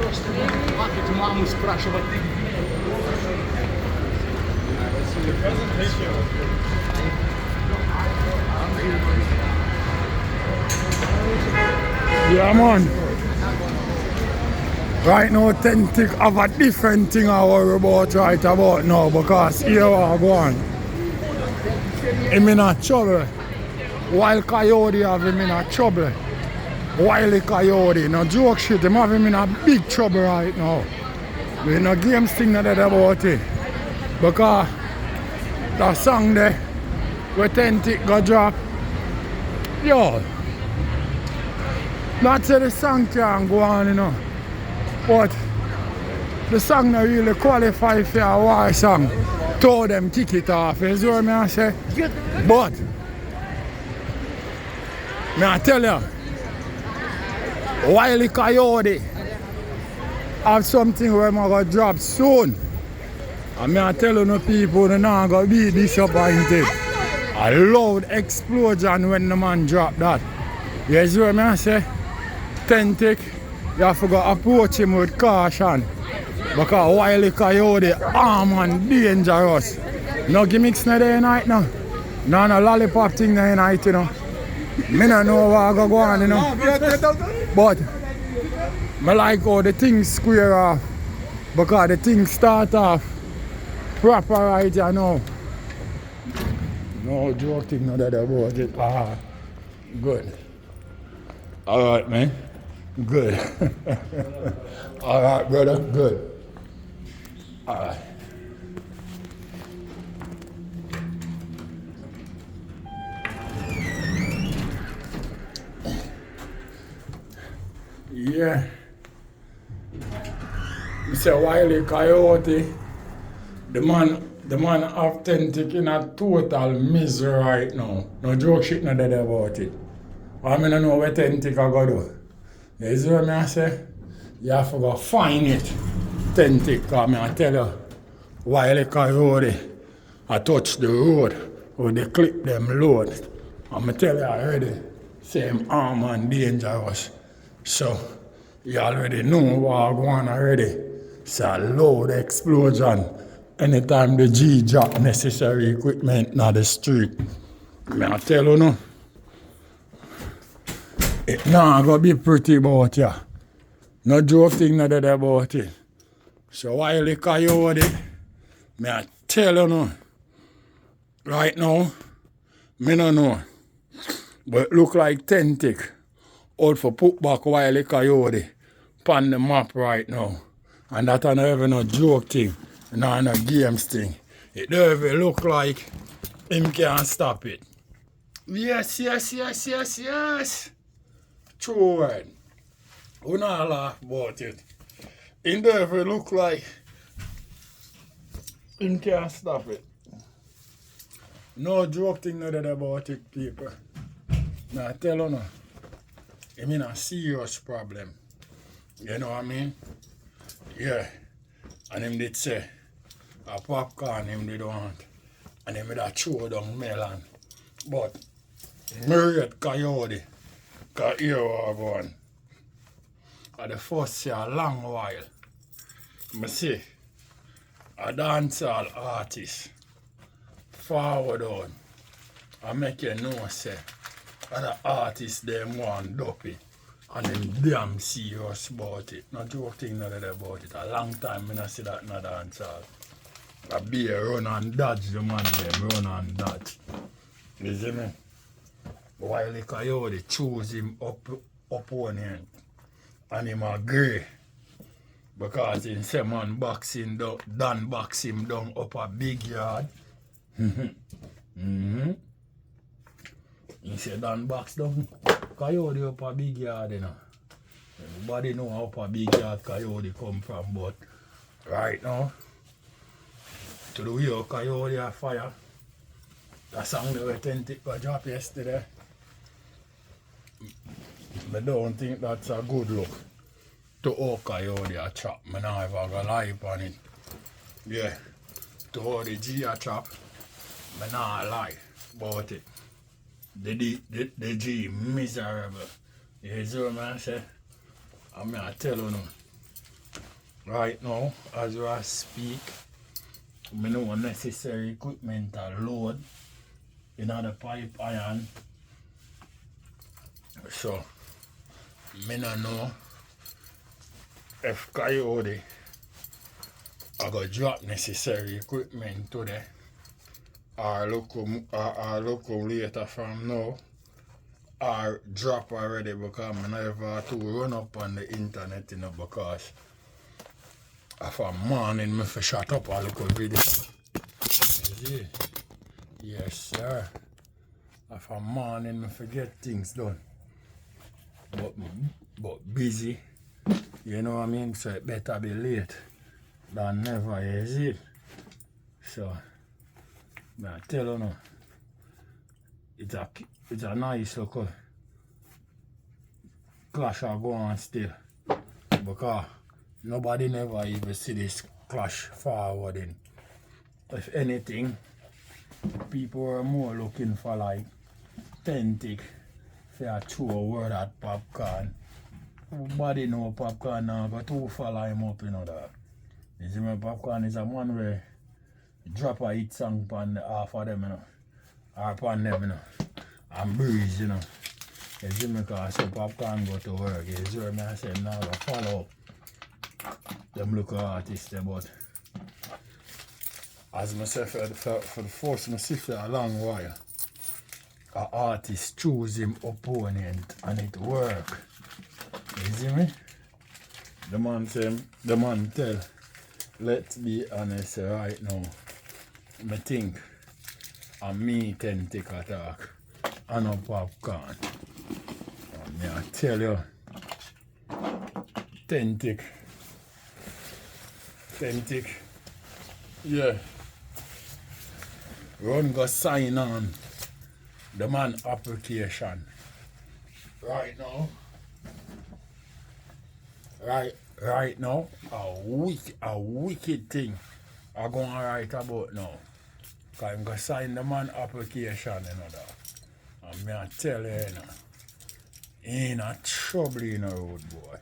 Плакать маму спрашивать. Yeah, man. Right now, Authentic have a different thing I worry about right about now because here I go on. I'm in a trouble. While Kyodi have him in a trouble. While Kyodi, no joke shit, him have him in a big trouble right now. We no games thing that about it. Because the song there, Authentic go drop. Yo. Not say the song can't go on, you know. But the song not really qualify for a war song. Told them kick it off, you see what I say? But I tell you, Wiley Coyote have something where I'm going to drop soon. And I tell you no people they're not going to be disappointed. A loud explosion when the man drop that. You see what I say? Authentic, you have to go approach him with caution. Because Wiley Coyote, arm and dangerous. No gimmicks no day night now. No lollipop thing day night, you know. Me don't know what I go on, you know. But I like how the things square off. Because the things start off proper right, you know. No joke thing no that about it. Ah, good. Alright, man. Good. Alright, brother. Good. Alright. Yeah. Mr. Wiley Coyote, the man Authentic in a total misery right now. No joke shit no dead about it. I mean I know what Authentic I go do. You see what I say? You have to go find it. Authentic, because I tell you, Wiley Coyote, I touch the road with the clip them load. I'm tell you already, same arm and dangerous. So you already know what going on already. It's a loud explosion. Anytime the G drop necessary equipment in the street. I tell you no. It not gonna be pretty about ya. No joke thing not that about it. So while the Coyote, I tell you no. Right now, me no know. But it look like Authentic out for put back Wiley Coyote on the map right now. And that don't even no joke thing, no games thing. It don't even look like him can't stop it. Yes. True word. We not laugh about it. It don't even look like him can't stop it. No joke thing no that about it, people. Now I tell you no. I mean a serious problem. You know what I mean? Yeah. And him did say a popcorn him did want. And him did a throw down melon. But Myriad Coyote got here what going. At the first year a long while. I see a dancehall artist forward on and make you know say other artists them want dopey and them damn serious about it. Not joke thing not about it. A long time I not see that in a dancehall. A beer run and dodge the man them run and dodge. You see me? Wiley Coyote choose him opponent and him agree. Because in say man boxing done box him down up a big yard. He said done box down Coyote up a big yard, you know. Everybody know how up a big yard Coyote come from, but right now, to the way of Coyote a fire, that song that Authentic got dropped yesterday, I don't think that's a good look. To all Coyote a chop, I not ever go lie on it. Yeah, to all the G a chop, I not lie about it. The G miserable. You see what I say? I tell you now. Right now, as I speak, I know necessary equipment to load in the pipe iron. So, I don't know if Kyodi I go drop necessary equipment today or look later from now or drop already because I never to run up on the internet, you know, because of a morning me for shut up a little video. See? Yes sir. Of a morning me forget things done. But busy. You know what I mean? So it better be late than never, is it? So I tell you now, it's a nice look clash are going on still. Because nobody never even see this clash forwarding. If anything, people are more looking for like authentic for a true word at popcorn. Nobody know popcorn now got too follow him up, you know that. You see me, popcorn is a man where drop a hit song upon half of them, you know. Or upon them, you know. And breeze, you know. You see me, because so popcorn go to work. You see me, I say now go follow up them local artists there, but as I say for the first I see for a long while, an artist choose him opponent and it work. You see me? The man tell, let's be honest right now. I think me can take a talk and no popcorn. And I tell you, authentic. Yeah. Run go sign on the man application. Right now. Right now, a wicked thing I'm going to write about now. Because I'm going to sign the man application, you know that. And I tell you, you know, he ain't a trouble in the road, boy.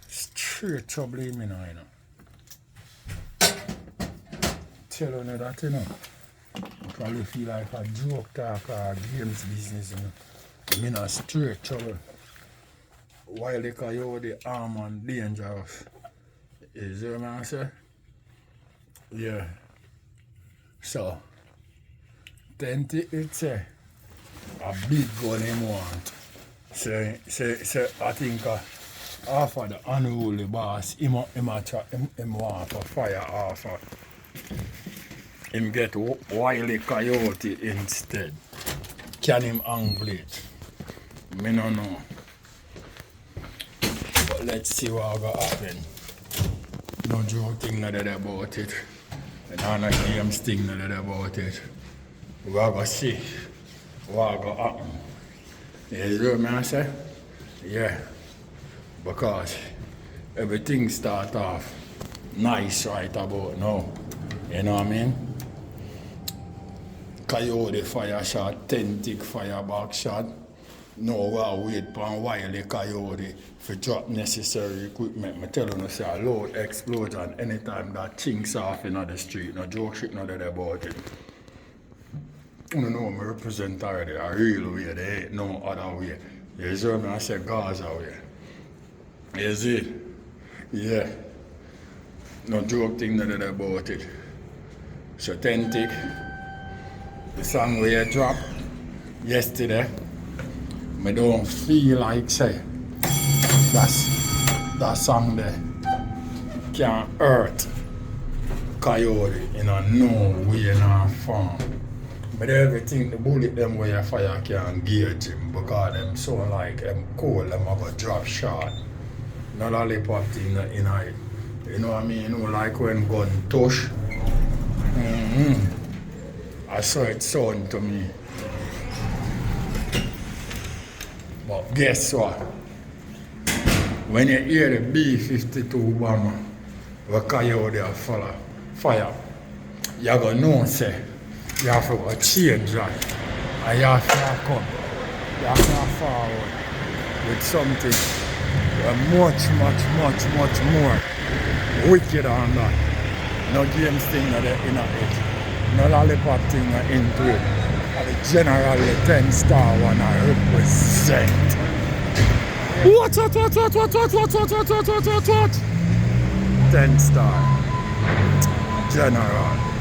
Straight trouble in me now, you know. Tell you that, you know. I probably feel like a joke talk or games business, you know. I'm in a straight trouble. While the Kyodi arm and dangerous. Is that what I say? Yeah. So, then it's a big gun him want. Say I think half of the unruly boss, him want for fire half of him get Wily Kyodi instead. Can him angle it? Me no know. But let's see what will happen. No joke thing not that about it. And no games thing not that about it. We are going to see what will happen. You hear me I say? Yeah. Because everything start off nice right about now. You know what I mean? Kyodi fire shot, authentic fire back shot. No, we'll wait for a while the Kyodi for drop necessary equipment. I tell you, say a load explosion anytime that chinks off in the street. No joke shit, no that about it. You know, I represent already a real way. There ain't no other way. You see me? I say Gaza way. You see? Yeah. No joke thing, no that about it. It's authentic. The song we dropped yesterday, I don't feel like say that song there can hurt Kyodi in a no way, no form. But everything, the bullet them where you fire can engage him because them so like them cold, them have a drop shot. Not a lollipop thing in it. You know what I mean? You know, like when gun touch. I saw it sound to me. But guess what? When you hear the B-52 bomber, where Kyodi follow fire, you're going to know, say, you have to change that. And you have to come. You have to forward with something much more wicked on that. No games thing that in it. No lollipop thing into it. And the generally 10 star one I represent. What? 10 star. General.